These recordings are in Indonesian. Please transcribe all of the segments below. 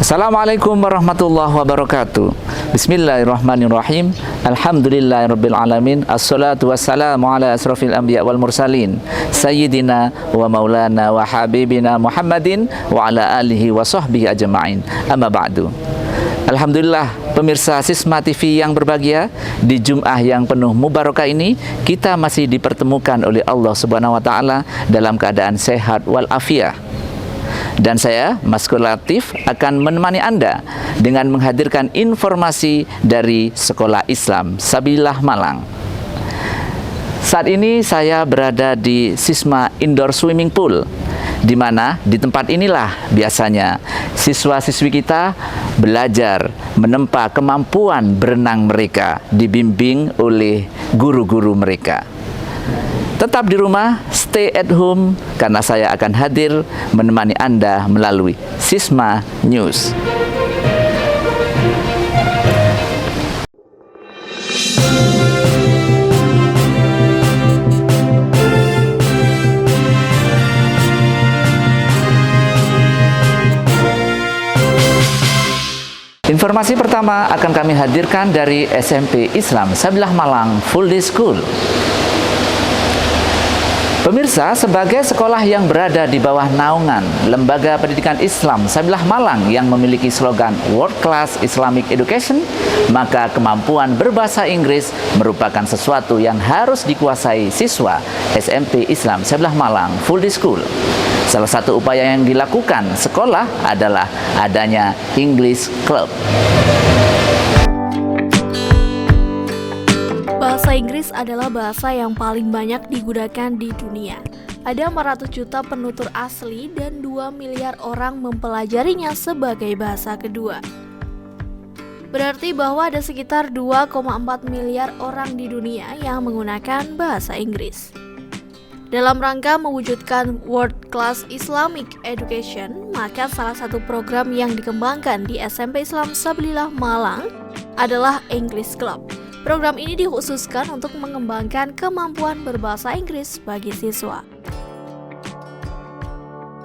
Assalamualaikum warahmatullahi wabarakatuh. Bismillahirrahmanirrahim. Alhamdulillahirabbil alamin. Assalatu wassalamu ala asrofil anbiya wal mursalin sayyidina wa maulana wa habibina Muhammadin wa ala alihi wa sahbihi ajma'in. Amma ba'du. Alhamdulillah, pemirsa Sisma TV yang berbahagia, di Jum'ah yang penuh mubarakah ini kita masih dipertemukan oleh Allah Subhanahu wa taala dalam keadaan sehat wal afiah. Dan saya, Maskur Latif, akan menemani Anda dengan menghadirkan informasi dari Sekolah Islam Sabilillah Malang. Saat ini saya berada di Sisma Indoor Swimming Pool, di mana di tempat inilah biasanya siswa-siswi kita belajar menempa kemampuan berenang mereka, dibimbing oleh guru-guru mereka. Tetap di rumah, stay at home, karena saya akan hadir menemani Anda melalui Sisma News. Informasi pertama akan kami hadirkan dari SMP Islam Sabilillah Malang Full Day School. Pemirsa, sebagai sekolah yang berada di bawah naungan Lembaga Pendidikan Islam Sabilillah Malang yang memiliki slogan World Class Islamic Education, maka kemampuan berbahasa Inggris merupakan sesuatu yang harus dikuasai siswa SMP Islam Sabilillah Malang Full Day School. Salah satu upaya yang dilakukan sekolah adalah adanya English Club. Bahasa Inggris adalah bahasa yang paling banyak digunakan di dunia. Ada 400 juta penutur asli dan 2 miliar orang mempelajarinya sebagai bahasa kedua. Berarti bahwa ada sekitar 2,4 miliar orang di dunia yang menggunakan bahasa Inggris. Dalam rangka mewujudkan World Class Islamic Education, maka salah satu program yang dikembangkan di SMP Islam Sabilillah Malang adalah English Club. Program ini dikhususkan untuk mengembangkan kemampuan berbahasa Inggris bagi siswa.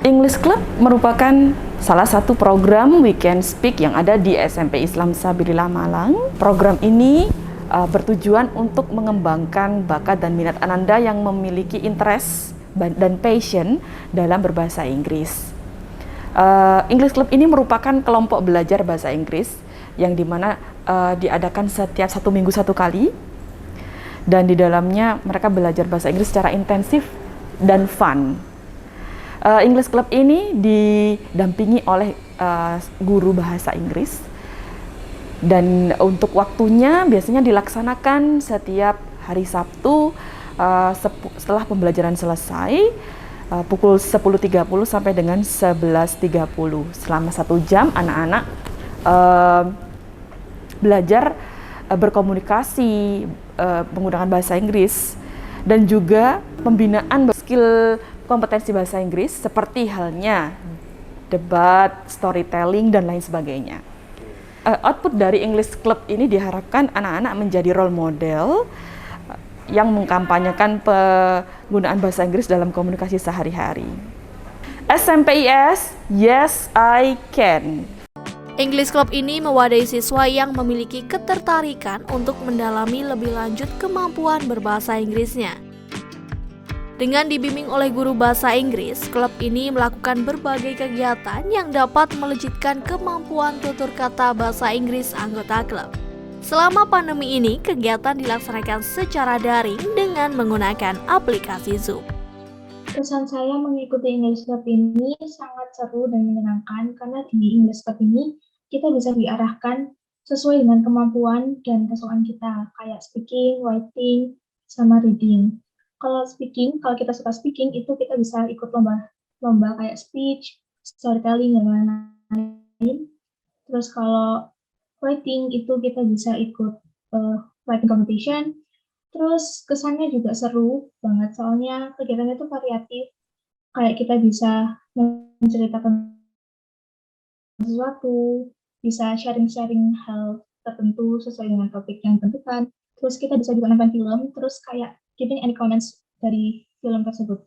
English Club merupakan salah satu program Weekend Speak yang ada di SMP Islam Sabilillah Malang. Program ini bertujuan untuk mengembangkan bakat dan minat Ananda yang memiliki interest dan passion dalam berbahasa Inggris. English Club ini merupakan kelompok belajar bahasa Inggris yang dimana diadakan setiap 1 minggu 1 kali, dan di dalamnya mereka belajar bahasa Inggris secara intensif dan fun. English Club ini didampingi oleh guru bahasa Inggris, dan untuk waktunya biasanya dilaksanakan setiap hari Sabtu setelah pembelajaran selesai, pukul 10.30 sampai dengan 11.30. Selama 1 jam anak-anak belajar berkomunikasi menggunakan bahasa Inggris, dan juga pembinaan skill kompetensi bahasa Inggris seperti halnya debat, storytelling, dan lain sebagainya. Output dari English Club ini diharapkan anak-anak menjadi role model yang mengkampanyekan penggunaan bahasa Inggris dalam komunikasi sehari-hari. SMPIS, yes I can. English Club ini mewadahi siswa yang memiliki ketertarikan untuk mendalami lebih lanjut kemampuan berbahasa Inggrisnya. Dengan dibimbing oleh guru bahasa Inggris, klub ini melakukan berbagai kegiatan yang dapat melejitkan kemampuan tutur kata bahasa Inggris anggota klub. Selama pandemi ini, kegiatan dilaksanakan secara daring dengan menggunakan aplikasi Zoom. Kesan saya mengikuti English Club ini sangat seru dan menyenangkan, karena di English Club ini kita bisa diarahkan sesuai dengan kemampuan dan kesukaan kita, kayak speaking, writing, sama reading. Kalau kita suka speaking, itu kita bisa ikut lomba kayak speech, storytelling, dan lain-lain. Terus kalau writing itu kita bisa ikut writing competition. Terus kesannya juga seru banget, soalnya kegiatannya itu variatif. Kayak kita bisa menceritakan sesuatu, bisa sharing-sharing hal tertentu sesuai dengan topik yang ditentukan. Terus kita bisa juga nonton film, terus kayak giving any comments dari film tersebut.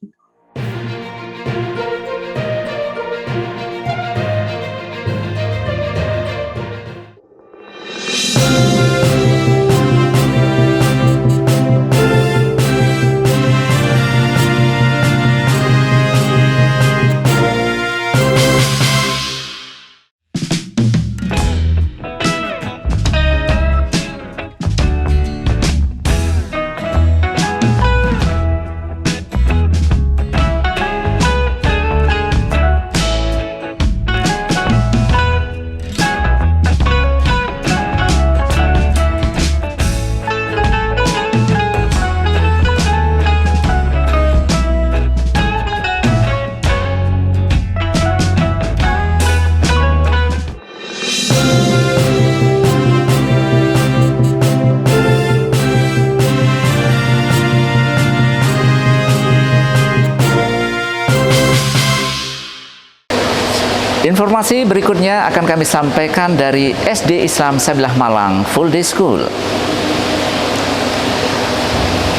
Informasi berikutnya akan kami sampaikan dari SD Islam Sabilah Malang Full Day School.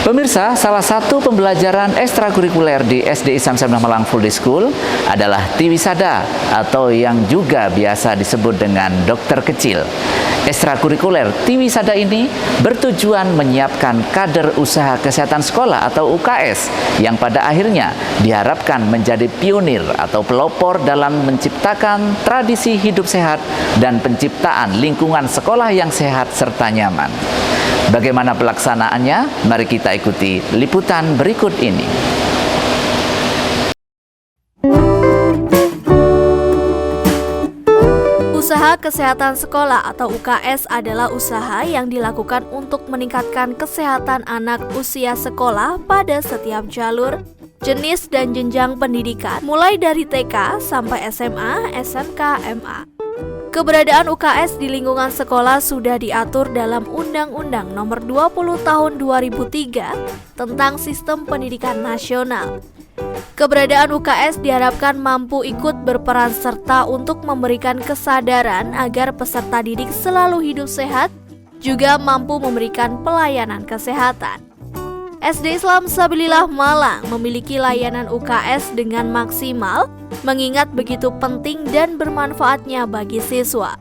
Pemirsa, salah satu pembelajaran ekstrakurikuler di SD Islam Sabilah Malang Full Day School adalah Tiwisada, atau yang juga biasa disebut dengan dokter kecil. Ekstrakurikuler Tiwisada ini bertujuan menyiapkan kader usaha kesehatan sekolah atau UKS yang pada akhirnya diharapkan menjadi pionir atau pelopor dalam menciptakan tradisi hidup sehat dan penciptaan lingkungan sekolah yang sehat serta nyaman. Bagaimana pelaksanaannya? Mari kita ikuti liputan berikut ini. Usaha kesehatan sekolah atau UKS adalah usaha yang dilakukan untuk meningkatkan kesehatan anak usia sekolah pada setiap jalur, jenis dan jenjang pendidikan, mulai dari TK sampai SMA, SMK, MA. Keberadaan UKS di lingkungan sekolah sudah diatur dalam Undang-Undang Nomor 20 Tahun 2003 tentang Sistem Pendidikan Nasional. Keberadaan UKS diharapkan mampu ikut berperan serta untuk memberikan kesadaran agar peserta didik selalu hidup sehat, juga mampu memberikan pelayanan kesehatan. SD Islam Sabilillah Malang memiliki layanan UKS dengan maksimal, mengingat begitu penting dan bermanfaatnya bagi siswa.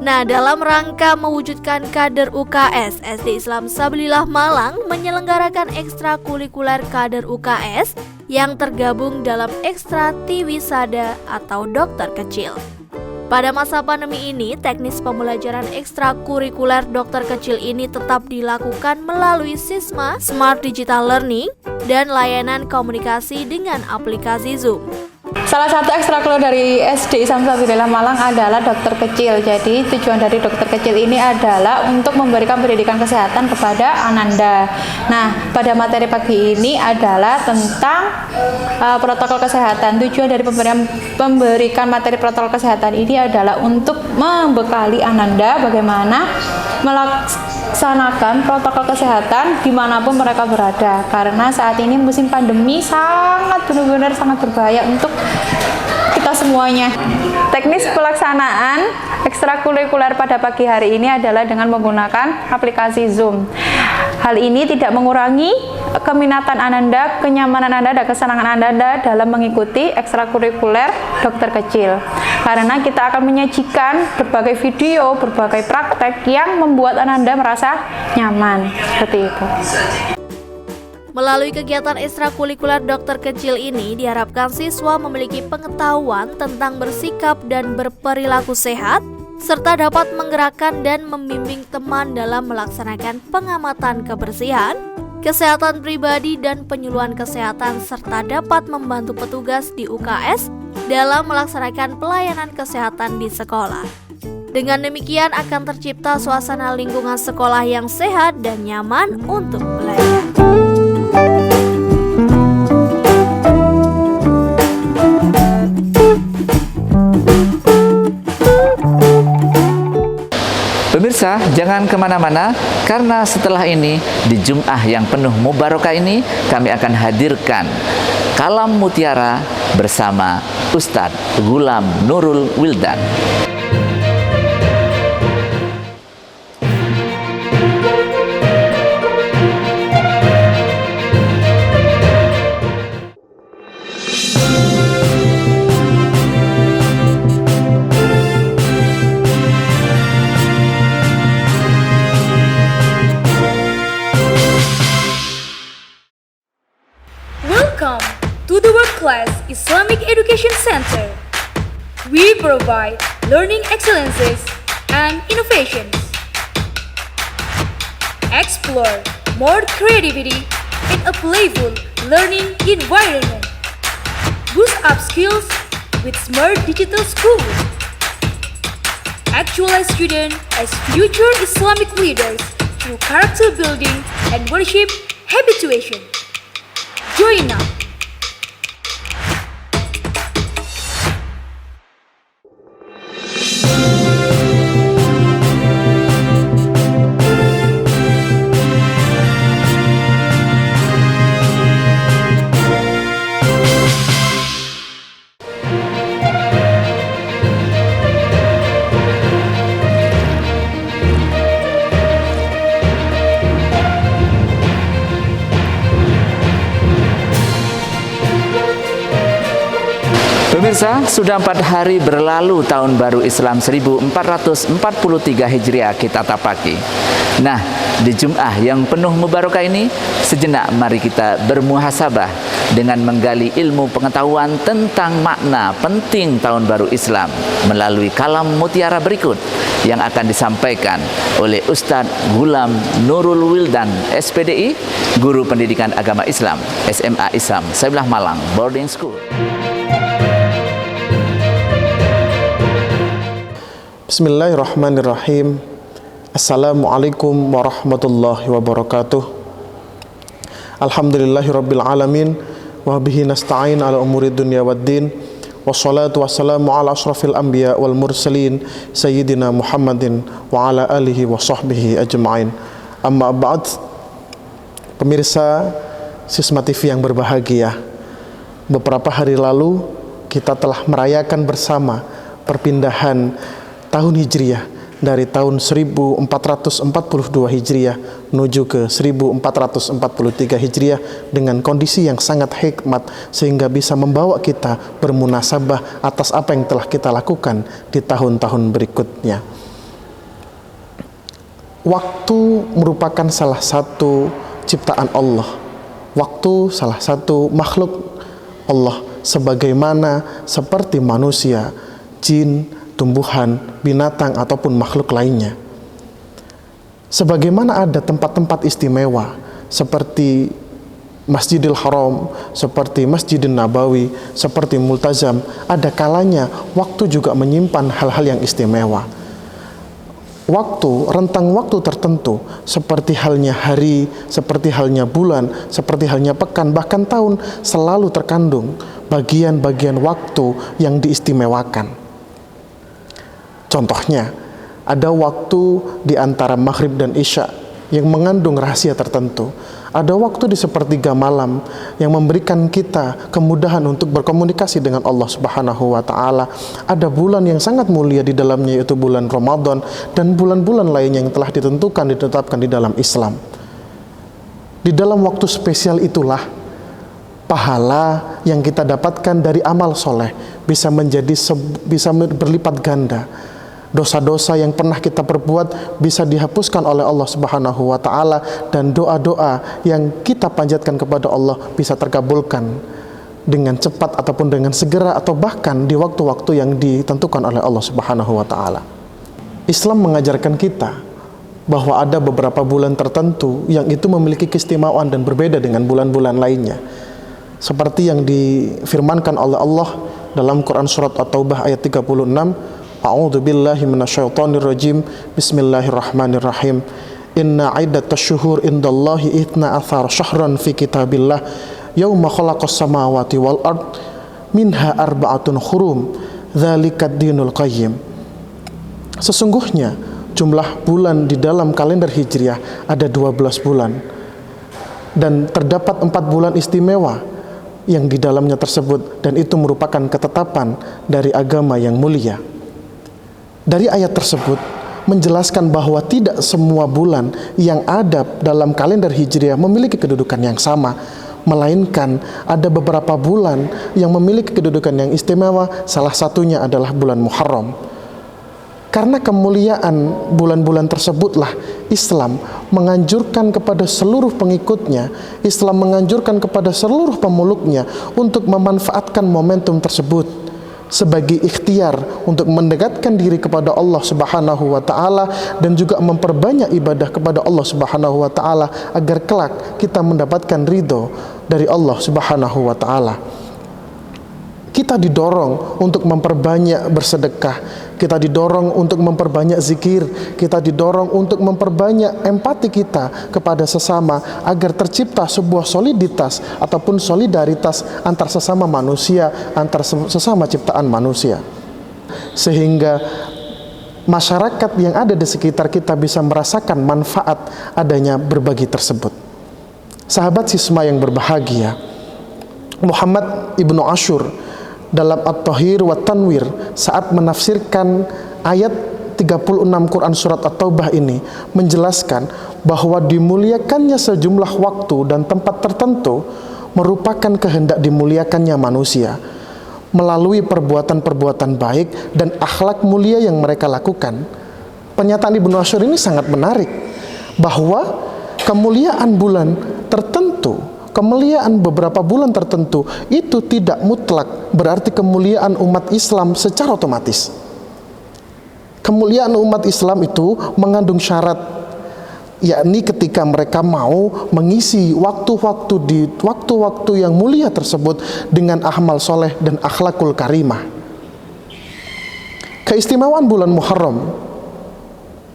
Nah, dalam rangka mewujudkan kader UKS, SD Islam Sabilillah Malang menyelenggarakan ekstrakurikuler kader UKS yang tergabung dalam Ekstra Tiwisada atau dokter kecil. Pada masa pandemi ini, teknis pembelajaran ekstrakurikuler dokter kecil ini tetap dilakukan melalui Sisma, Smart Digital Learning, dan layanan komunikasi dengan aplikasi Zoom. Salah satu ekstrakurikuler dari SD Islam Sabilillah Malang adalah dokter kecil. Jadi tujuan dari dokter kecil ini adalah untuk memberikan pendidikan kesehatan kepada Ananda. Nah, pada materi pagi ini adalah tentang protokol kesehatan. Tujuan dari memberikan materi protokol kesehatan ini adalah untuk membekali Ananda bagaimana melaksanakan protokol kesehatan dimanapun mereka berada. Karena saat ini musim pandemi benar-benar sangat berbahaya untuk kita semuanya. Teknis pelaksanaan ekstrakurikuler pada pagi hari ini adalah dengan menggunakan aplikasi Zoom. Hal ini tidak mengurangi keminatan Ananda, kenyamanan Anda, dan kesenangan Anda dalam mengikuti ekstrakurikuler dokter kecil. Karena kita akan menyajikan berbagai video, berbagai praktek yang membuat Ananda merasa nyaman. Seperti itu. Melalui kegiatan ekstrakurikuler dokter kecil ini, diharapkan siswa memiliki pengetahuan tentang bersikap dan berperilaku sehat, serta dapat menggerakkan dan membimbing teman dalam melaksanakan pengamatan kebersihan, kesehatan pribadi, dan penyuluhan kesehatan, serta dapat membantu petugas di UKS dalam melaksanakan pelayanan kesehatan di sekolah. Dengan demikian akan tercipta suasana lingkungan sekolah yang sehat dan nyaman untuk belajar. Pemirsa, jangan kemana-mana, karena setelah ini di Jum'ah yang penuh mubarakah ini kami akan hadirkan Kalam Mutiara bersama Ustadz Ghulam Nurul Wildan. Welcome to the World Class Islamic Education Center. We provide learning excellences and innovations. Explore more creativity in a playful learning environment. Boost up skills with smart digital school. Actualize students as future Islamic leaders through character building and worship habituation. Join now. Pemirsa, sudah 4 hari berlalu tahun baru Islam 1443 Hijriah kita tapaki. Nah, di Jum'ah yang penuh mubarakah ini, sejenak mari kita bermuhasabah dengan menggali ilmu pengetahuan tentang makna penting tahun baru Islam melalui kalam mutiara berikut yang akan disampaikan oleh Ustadz Ghulam Nurul Wildan, SPDI, Guru Pendidikan Agama Islam, SMA Islam Sabilillah Malang Boarding School. Bismillahirrahmanirrahim. Assalamualaikum warahmatullahi wabarakatuh. Alhamdulillahirabbil alamin wa bihi nasta'in ala umuri dunya waddin. Wassalatu wassalamu ala asrafil anbiya wal mursalin sayyidina Muhammadin wa ala alihi wa sahbihi ajma'in. Amma ba'd. Pemirsa Sisma TV yang berbahagia, beberapa hari lalu kita telah merayakan bersama perpindahan tahun Hijriah dari tahun 1442 Hijriah menuju ke 1443 Hijriah dengan kondisi yang sangat hikmat sehingga bisa membawa kita bermunasabah atas apa yang telah kita lakukan di tahun-tahun berikutnya. waktu merupakan salah satu ciptaan Allah. Waktu salah satu makhluk Allah, sebagaimana seperti manusia, jin, tumbuhan, binatang, ataupun makhluk lainnya. Sebagaimana ada tempat-tempat istimewa seperti Masjidil Haram, seperti Masjidin Nabawi, seperti Multazam, ada kalanya waktu juga menyimpan hal-hal yang istimewa. Waktu, rentang waktu tertentu, seperti halnya hari, seperti halnya bulan, seperti halnya pekan, bahkan tahun, selalu terkandung bagian-bagian waktu yang diistimewakan. Contohnya, ada waktu di antara maghrib dan isya yang mengandung rahasia tertentu. Ada waktu di sepertiga malam yang memberikan kita kemudahan untuk berkomunikasi dengan Allah Subhanahu wa Ta'ala. Ada bulan yang sangat mulia di dalamnya, yaitu bulan Ramadan, dan bulan-bulan lainnya yang telah ditetapkan di dalam Islam. Di dalam waktu spesial itulah pahala yang kita dapatkan dari amal soleh bisa berlipat ganda. Dosa-dosa yang pernah kita perbuat bisa dihapuskan oleh Allah Subhanahu wa Ta'ala, dan doa-doa yang kita panjatkan kepada Allah bisa terkabulkan dengan cepat ataupun dengan segera, atau bahkan di waktu-waktu yang ditentukan oleh Allah Subhanahu wa Ta'ala. Islam mengajarkan kita bahwa ada beberapa bulan tertentu yang itu memiliki keistimewaan dan berbeda dengan bulan-bulan lainnya, seperti yang difirmankan oleh Allah dalam Quran surat At-Taubah ayat 36. A'udzu billahi minasyaitonir rajim. Bismillahirrahmanirrahim. Inna 'iddatash syuhur indallahi 12 syahran fi kitabillah yauma khalaqas samawati wal ard minha arba'atun hurum dzalikad dinul qayyim. Sesungguhnya jumlah bulan di dalam kalender Hijriah ada 12 bulan, dan terdapat 4 bulan istimewa yang di dalamnya tersebut, dan itu merupakan ketetapan dari agama yang mulia. Dari ayat tersebut menjelaskan bahwa tidak semua bulan yang ada dalam kalender Hijriah memiliki kedudukan yang sama, melainkan ada beberapa bulan yang memiliki kedudukan yang istimewa. Salah satunya adalah bulan Muharram. Karena kemuliaan bulan-bulan tersebutlah Islam menganjurkan kepada seluruh pengikutnya, Islam menganjurkan kepada seluruh pemeluknya untuk memanfaatkan momentum tersebut sebagai ikhtiar untuk mendekatkan diri kepada Allah Subhanahu wa Ta'ala, dan juga memperbanyak ibadah kepada Allah Subhanahu wa Ta'ala agar kelak kita mendapatkan ridho dari Allah Subhanahu wa Ta'ala. Kita didorong untuk memperbanyak bersedekah, kita didorong untuk memperbanyak zikir, kita didorong untuk memperbanyak empati kita kepada sesama, agar tercipta sebuah soliditas ataupun solidaritas antar sesama manusia, antar sesama ciptaan manusia, sehingga masyarakat yang ada di sekitar kita bisa merasakan manfaat adanya berbagi tersebut. Sahabat sisma yang berbahagia, Muhammad ibnu Ashur dalam At-Tahir wa Tanwir saat menafsirkan ayat 36 Quran surat At-Taubah ini menjelaskan bahwa dimuliakannya sejumlah waktu dan tempat tertentu merupakan kehendak dimuliakannya manusia melalui perbuatan-perbuatan baik dan akhlak mulia yang mereka lakukan. Pernyataan Ibnu Ashur ini sangat menarik, bahwa kemuliaan bulan tertentu, kemuliaan beberapa bulan tertentu itu tidak mutlak berarti kemuliaan umat Islam secara otomatis. Kemuliaan umat Islam itu mengandung syarat, yakni ketika mereka mau mengisi waktu-waktu yang mulia tersebut dengan amal soleh dan akhlakul karimah. Keistimewaan bulan Muharram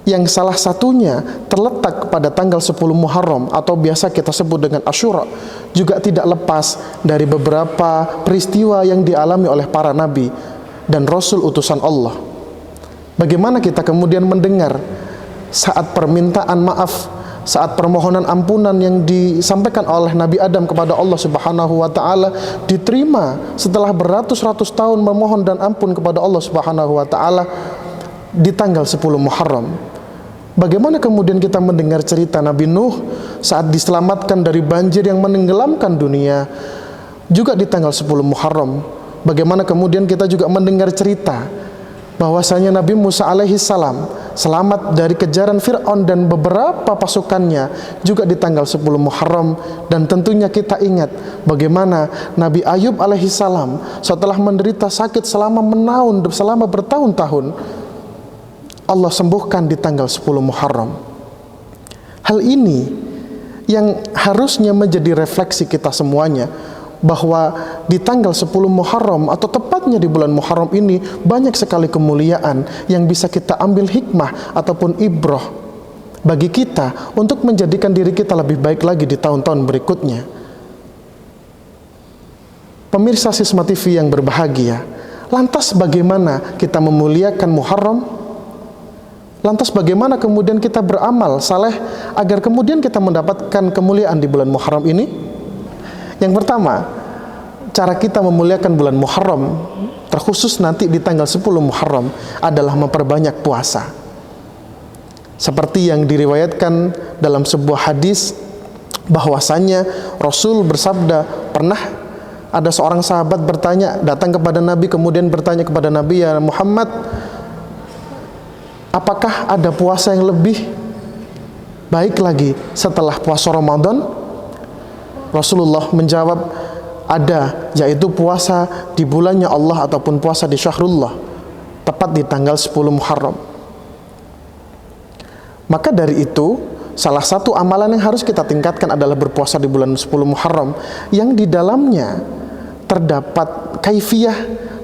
yang salah satunya terletak pada tanggal 10 Muharram atau biasa kita sebut dengan Asyura, juga tidak lepas dari beberapa peristiwa yang dialami oleh para nabi dan rasul utusan Allah. Bagaimana kita kemudian mendengar saat permintaan maaf, saat permohonan ampunan yang disampaikan oleh Nabi Adam kepada Allah Subhanahu wa Ta'ala diterima setelah beratus-ratus tahun memohon dan ampun kepada Allah Subhanahu wa Ta'ala di tanggal 10 Muharram. Bagaimana kemudian kita mendengar cerita Nabi Nuh saat diselamatkan dari banjir yang menenggelamkan dunia juga di tanggal 10 Muharram. Bagaimana kemudian kita juga mendengar cerita bahwasanya Nabi Musa alaihi salam selamat dari kejaran Fir'aun dan beberapa pasukannya juga di tanggal 10 Muharram. Dan tentunya kita ingat bagaimana Nabi Ayub alaihissalam setelah menderita sakit selama bertahun-tahun, Allah sembuhkan di tanggal 10 Muharram. Hal ini yang harusnya menjadi refleksi kita semuanya, bahwa di tanggal 10 Muharram atau tepatnya di bulan Muharram ini banyak sekali kemuliaan yang bisa kita ambil hikmah ataupun ibrah bagi kita untuk menjadikan diri kita lebih baik lagi di tahun-tahun berikutnya. Pemirsa Sisma TV yang berbahagia, lantas bagaimana kita memuliakan Muharram? Lantas bagaimana kemudian kita beramal saleh agar kemudian kita mendapatkan kemuliaan di bulan Muharram ini? Yang pertama, cara kita memuliakan bulan Muharram, terkhusus nanti di tanggal 10 Muharram, adalah memperbanyak puasa. Seperti yang diriwayatkan dalam sebuah hadis, bahwasannya Rasul bersabda, pernah ada seorang sahabat datang kepada Nabi, kemudian bertanya kepada Nabi, ya Muhammad, apakah ada puasa yang lebih baik lagi setelah puasa Ramadan? Rasulullah menjawab, ada, yaitu puasa di bulannya Allah ataupun puasa di syahrullah, tepat di tanggal 10 Muharram. Maka dari itu, salah satu amalan yang harus kita tingkatkan adalah berpuasa di bulan 10 Muharram, yang di dalamnya terdapat kaifiyah,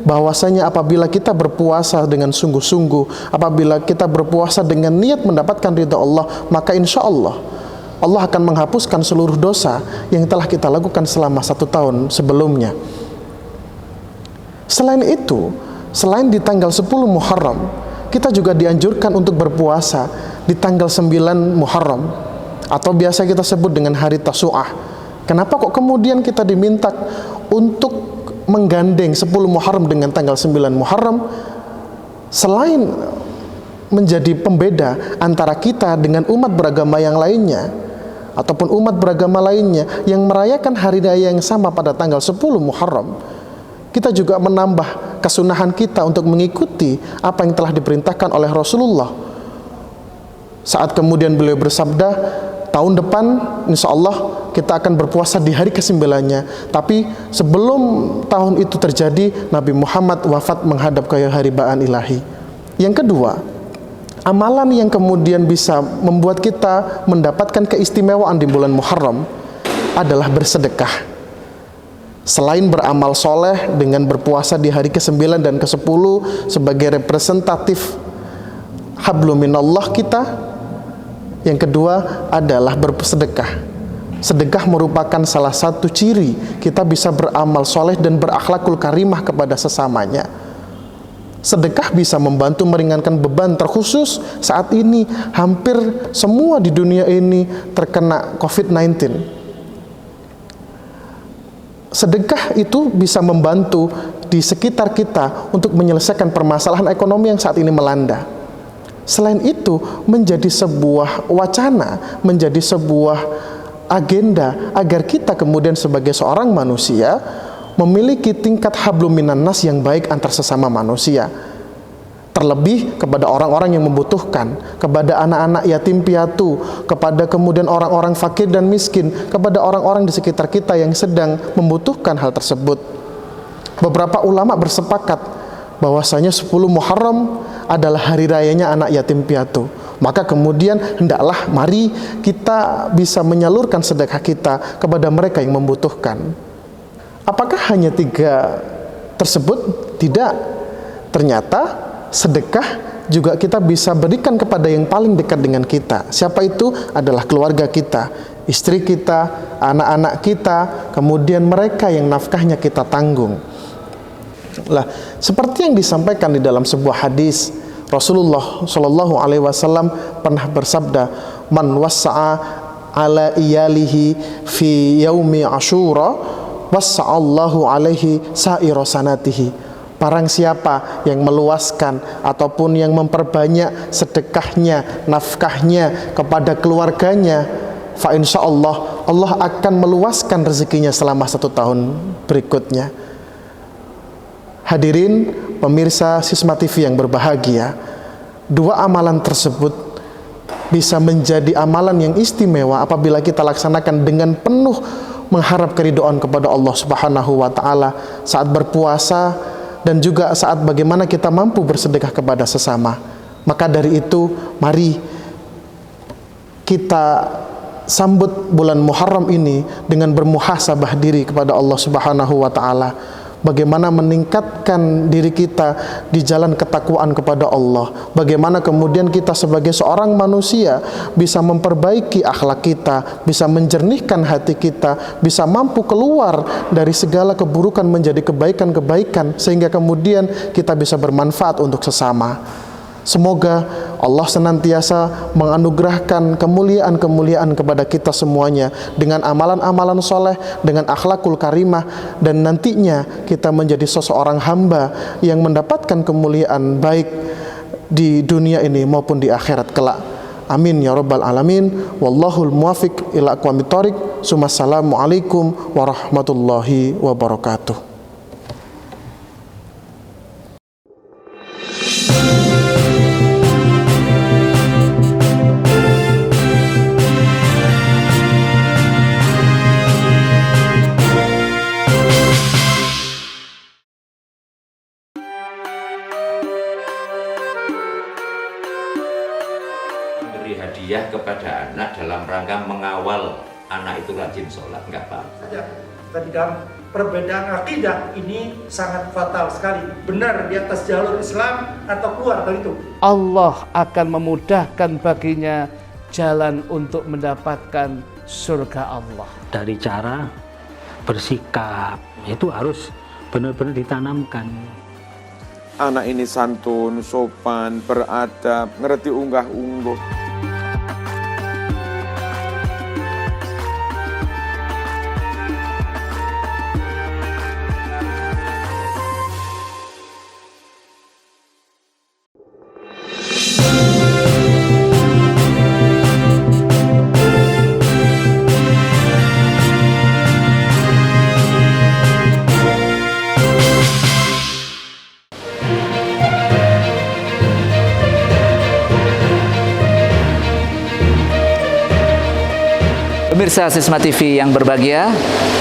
bahwasanya apabila kita berpuasa dengan sungguh-sungguh, apabila kita berpuasa dengan niat mendapatkan ridha Allah, maka insya Allah Allah akan menghapuskan seluruh dosa yang telah kita lakukan selama 1 tahun sebelumnya. Selain itu, selain di tanggal 10 Muharram, kita juga dianjurkan untuk berpuasa di tanggal 9 Muharram, atau biasa kita sebut dengan hari Tasu'ah. Kenapa kok kemudian kita diminta untuk menggandeng 10 Muharram dengan tanggal 9 Muharram? Selain menjadi pembeda antara kita dengan umat beragama yang lainnya, ataupun umat beragama lainnya yang merayakan hari raya yang sama pada tanggal 10 Muharram, kita juga menambah kesunahan kita untuk mengikuti apa yang telah diperintahkan oleh Rasulullah. Saat kemudian beliau bersabda, tahun depan insya Allah kita akan berpuasa di hari ke-9-nya. Tapi sebelum tahun itu terjadi, Nabi Muhammad wafat menghadap ke haribaan ilahi. Yang kedua, amalan yang kemudian bisa membuat kita mendapatkan keistimewaan di bulan Muharram adalah bersedekah. Selain beramal soleh dengan berpuasa di hari ke-9 dan ke-10 sebagai representatif hablum minallah kita, yang kedua adalah bersedekah. Sedekah merupakan salah satu ciri kita bisa beramal soleh dan berakhlakul karimah kepada sesamanya. Sedekah bisa membantu meringankan beban, terkhusus saat ini hampir semua di dunia ini terkena COVID-19. Sedekah itu bisa membantu di sekitar kita untuk menyelesaikan permasalahan ekonomi yang saat ini melanda. Selain itu, menjadi sebuah wacana, menjadi sebuah agenda agar kita kemudian sebagai seorang manusia memiliki tingkat hablum minan nas yang baik antar sesama manusia, terlebih kepada orang-orang yang membutuhkan, kepada anak-anak yatim piatu, kepada kemudian orang-orang fakir dan miskin, kepada orang-orang di sekitar kita yang sedang membutuhkan hal tersebut. Beberapa ulama bersepakat bahwasanya 10 Muharram adalah hari rayanya anak yatim piatu. Maka kemudian hendaklah mari kita bisa menyalurkan sedekah kita kepada mereka yang membutuhkan. Apakah hanya 3 tersebut? Tidak. Ternyata sedekah juga kita bisa berikan kepada yang paling dekat dengan kita. Siapa itu? Adalah keluarga kita, istri kita, anak-anak kita, kemudian mereka yang nafkahnya kita tanggung. Lah, seperti yang disampaikan di dalam sebuah hadis, Rasulullah Shallallahu Alaihi Wasallam pernah bersabda, "Man wassa'a ala iyalihi fi yaumi Ashura, wassa'allahu alaihi sa'ira sanatihi." Barang siapa yang meluaskan ataupun yang memperbanyak sedekahnya, nafkahnya kepada keluarganya, fa insyaallah Allah akan meluaskan rezekinya selama 1 tahun berikutnya. Hadirin pemirsa Sisma TV yang berbahagia, dua amalan tersebut bisa menjadi amalan yang istimewa apabila kita laksanakan dengan penuh mengharap keridhaan kepada Allah Subhanahu wa taala saat berpuasa dan juga saat bagaimana kita mampu bersedekah kepada sesama. Maka dari itu, mari kita sambut bulan Muharram ini dengan bermuhasabah diri kepada Allah Subhanahu wa taala. Bagaimana meningkatkan diri kita di jalan ketakwaan kepada Allah. Bagaimana kemudian kita sebagai seorang manusia bisa memperbaiki akhlak kita, bisa menjernihkan hati kita, bisa mampu keluar dari segala keburukan menjadi kebaikan-kebaikan, sehingga kemudian kita bisa bermanfaat untuk sesama. Semoga Allah senantiasa menganugerahkan kemuliaan-kemuliaan kepada kita semuanya dengan amalan-amalan soleh, dengan akhlakul karimah, dan nantinya kita menjadi seseorang hamba yang mendapatkan kemuliaan baik di dunia ini maupun di akhirat kelak. Amin ya rabbal alamin. Wallahul muwafiq ila aqwamit thoriq. Assalamualaikum warahmatullahi wabarakatuh. Beri hadiah kepada anak dalam rangka mengawal anak itu rajin sholat, nggak apa-apa. Tapi dalam perbedaan akidah ini sangat fatal sekali. Benar di atas jalur Islam atau keluar dari itu. Allah akan memudahkan baginya jalan untuk mendapatkan surga Allah. Dari cara bersikap itu harus benar-benar ditanamkan. Anak ini santun, sopan, beradab, ngerti unggah-ungguh. Pemirsa Sisma TV yang berbahagia,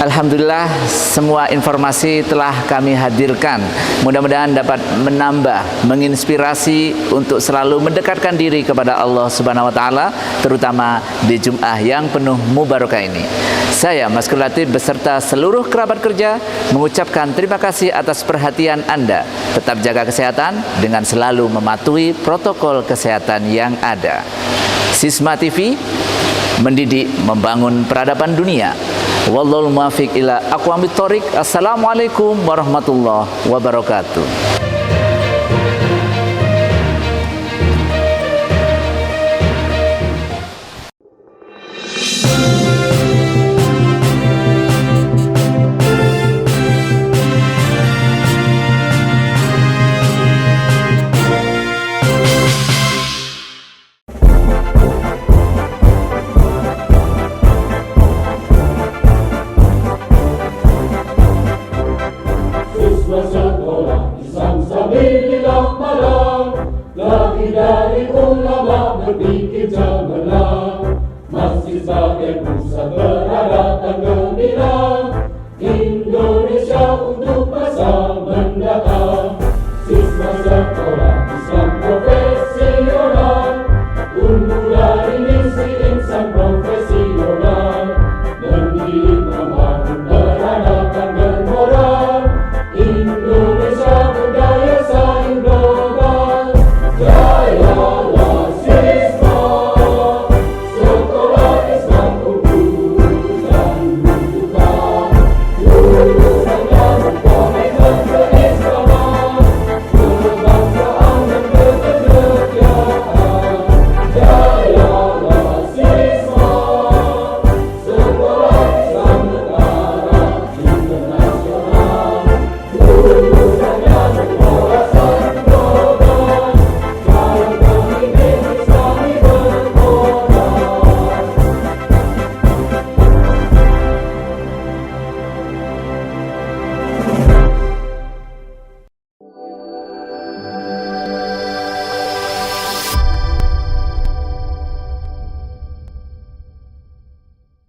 alhamdulillah semua informasi telah kami hadirkan. Mudah-mudahan dapat menambah, menginspirasi untuk selalu mendekatkan diri kepada Allah Subhanahu wa taala, terutama di Jum'ah yang penuh mubarakah ini. Saya Mas Latif beserta seluruh kerabat kerja mengucapkan terima kasih atas perhatian Anda. Tetap jaga kesehatan dengan selalu mematuhi protokol kesehatan yang ada. Sisma TV mendidik, membangun peradaban dunia. Wallahul muwaffiq ila aqwamit thoriq. Assalamualaikum warahmatullahi wabarakatuh. Lagi dari ulama berpikir cemerlang, masih sebagai pusat